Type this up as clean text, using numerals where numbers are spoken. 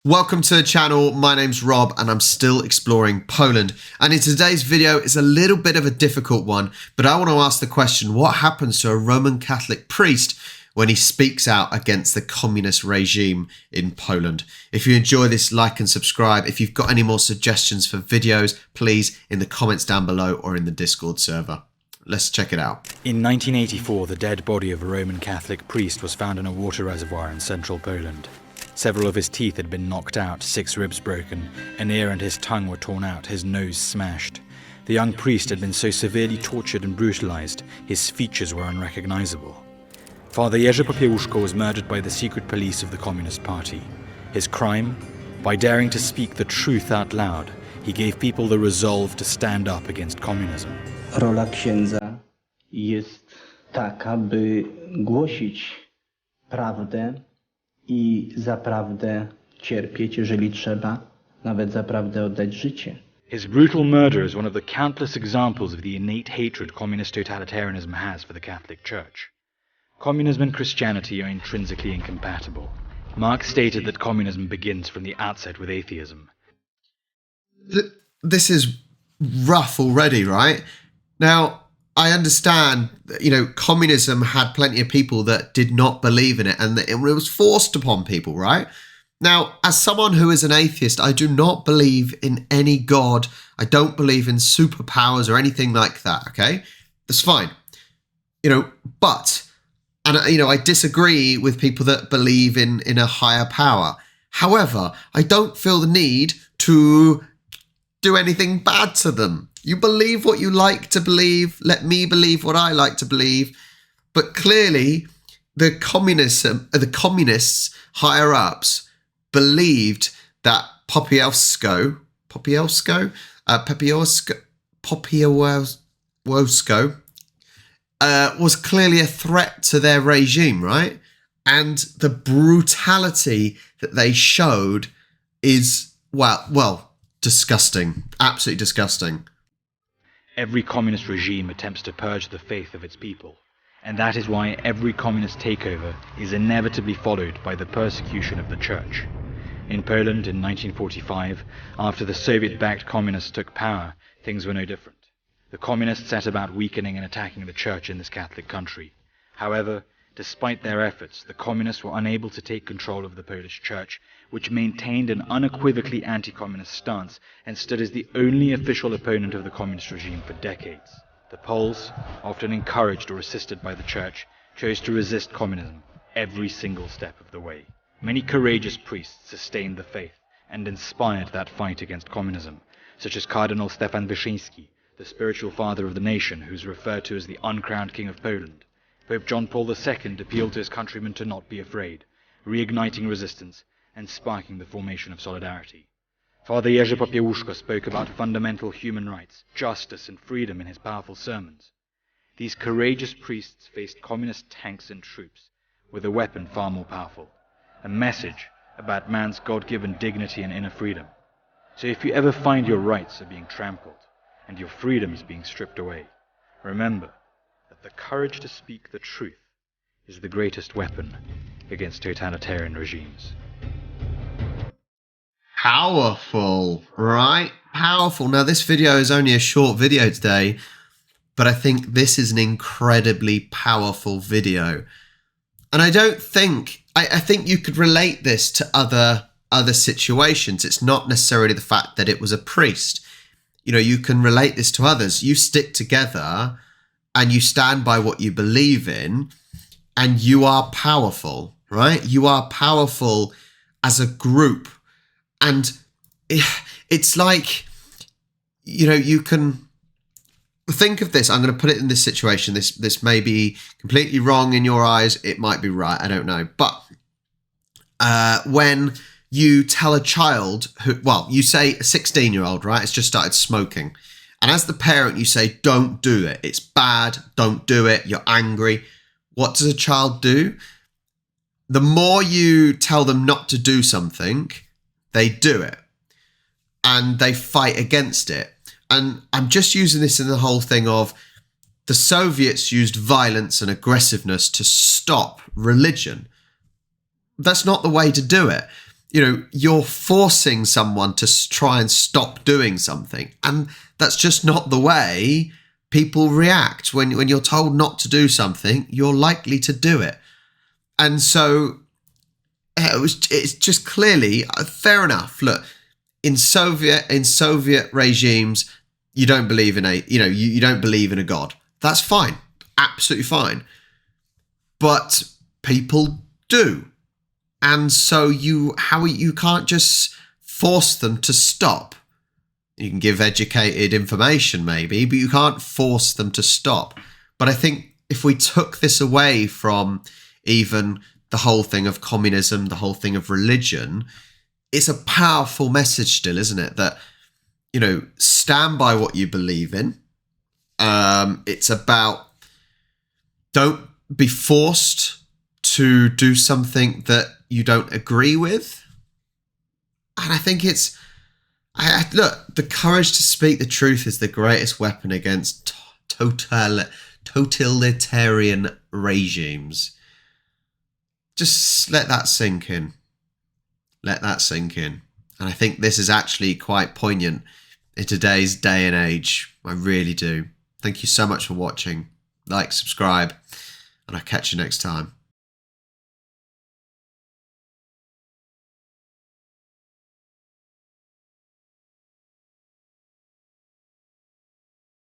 Welcome to the channel. My name's Rob and I'm still exploring Poland. And in today's video, it's a little bit of a difficult one, but I want to ask the question, what happens to a Roman Catholic priest when he speaks out against the communist regime in Poland? If you enjoy this, like and subscribe. If you've got any more suggestions for videos, please in the comments down below or in the Discord server. Let's check it out. In 1984, the dead body of a Roman Catholic priest was found in a water reservoir in central Poland. Several of his teeth had been knocked out, 6 ribs broken, an ear and his tongue were torn out, his nose smashed. The young priest had been so severely tortured and brutalized, his features were unrecognizable. Father Jerzy Popiełuszko was murdered by the secret police of the Communist Party. His crime? By daring to speak the truth out loud, he gave people the resolve to stand up against communism. Rola księdza jest taka, by głosić prawdę i za prawdę cierpieć, jeżeli trzeba, nawet za prawdę oddać życie. His brutal murder is one of the countless examples of the innate hatred communist totalitarianism has for the Catholic Church. Communism and Christianity are intrinsically incompatible. Marx stated that communism begins from the outset with atheism. This is rough already, right? Now, I understand that, communism had plenty of people that did not believe in it and that it was forced upon people, right? Now, as someone who is an atheist, I do not believe in any God. I don't believe in superpowers or anything like that, okay? That's fine. I disagree with people that believe in a higher power. However, I don't feel the need to do anything bad to them. You believe what you like to believe. Let me believe what I like to believe. But clearly, the communists higher ups believed that Popiełuszko was clearly a threat to their regime, right? And the brutality that they showed is, well, disgusting. Absolutely disgusting. Every communist regime attempts to purge the faith of its people, and that is why every communist takeover is inevitably followed by the persecution of the church. In Poland in 1945, after the Soviet-backed communists took power, things were no different. The communists set about weakening and attacking the church in this Catholic country. However, despite their efforts, the communists were unable to take control of the Polish church, which maintained an unequivocally anti-communist stance and stood as the only official opponent of the communist regime for decades. The Poles, often encouraged or assisted by the church, chose to resist communism every single step of the way. Many courageous priests sustained the faith and inspired that fight against communism, such as Cardinal Stefan Wyszyński, the spiritual father of the nation, who is referred to as the uncrowned king of Poland. Pope John Paul II appealed to his countrymen to not be afraid, reigniting resistance and sparking the formation of solidarity. Father Jerzy Popiełuszko spoke about fundamental human rights, justice and freedom in his powerful sermons. These courageous priests faced communist tanks and troops with a weapon far more powerful, a message about man's God-given dignity and inner freedom. So if you ever find your rights are being trampled and your freedoms being stripped away, remember that the courage to speak the truth is the greatest weapon against totalitarian regimes. Powerful, right? Powerful. Now, this video is only a short video today, but I think this is an incredibly powerful video. And I think you could relate this to other situations. It's not necessarily the fact that it was a priest. You can relate this to others. You stick together and you stand by what you believe in, and you are powerful, right? You are powerful as a group. And it's like, you can think of this. I'm going to put it in this situation. This may be completely wrong in your eyes. It might be right. I don't know. But when you tell a child you say a 16-year-old, right? It's just started smoking. And as the parent, you say, don't do it. It's bad. Don't do it. You're angry. What does a child do? The more you tell them not to do something, they do it. And they fight against it. And I'm just using this in the whole thing of the Soviets used violence and aggressiveness to stop religion. That's not the way to do it. you're forcing someone to try and stop doing something. And that's just not the way people react. When you're told not to do something, you're likely to do it. And so it's just clearly fair enough. Look, in Soviet regimes, you don't believe in you don't believe in a God. That's fine. Absolutely fine. But people do. And so you can't just force them to stop. You can give educated information maybe, but you can't force them to stop. But I think if we took this away from even the whole thing of communism, the whole thing of religion, it's a powerful message still, isn't it? That, stand by what you believe in. It's about, don't be forced to do something that you don't agree with. And I think look, the courage to speak the truth is the greatest weapon against totalitarian regimes. Just let that sink in. Let that sink in. And I think this is actually quite poignant in today's day and age. I really do. Thank you so much for watching. Like, subscribe, and I'll catch you next time.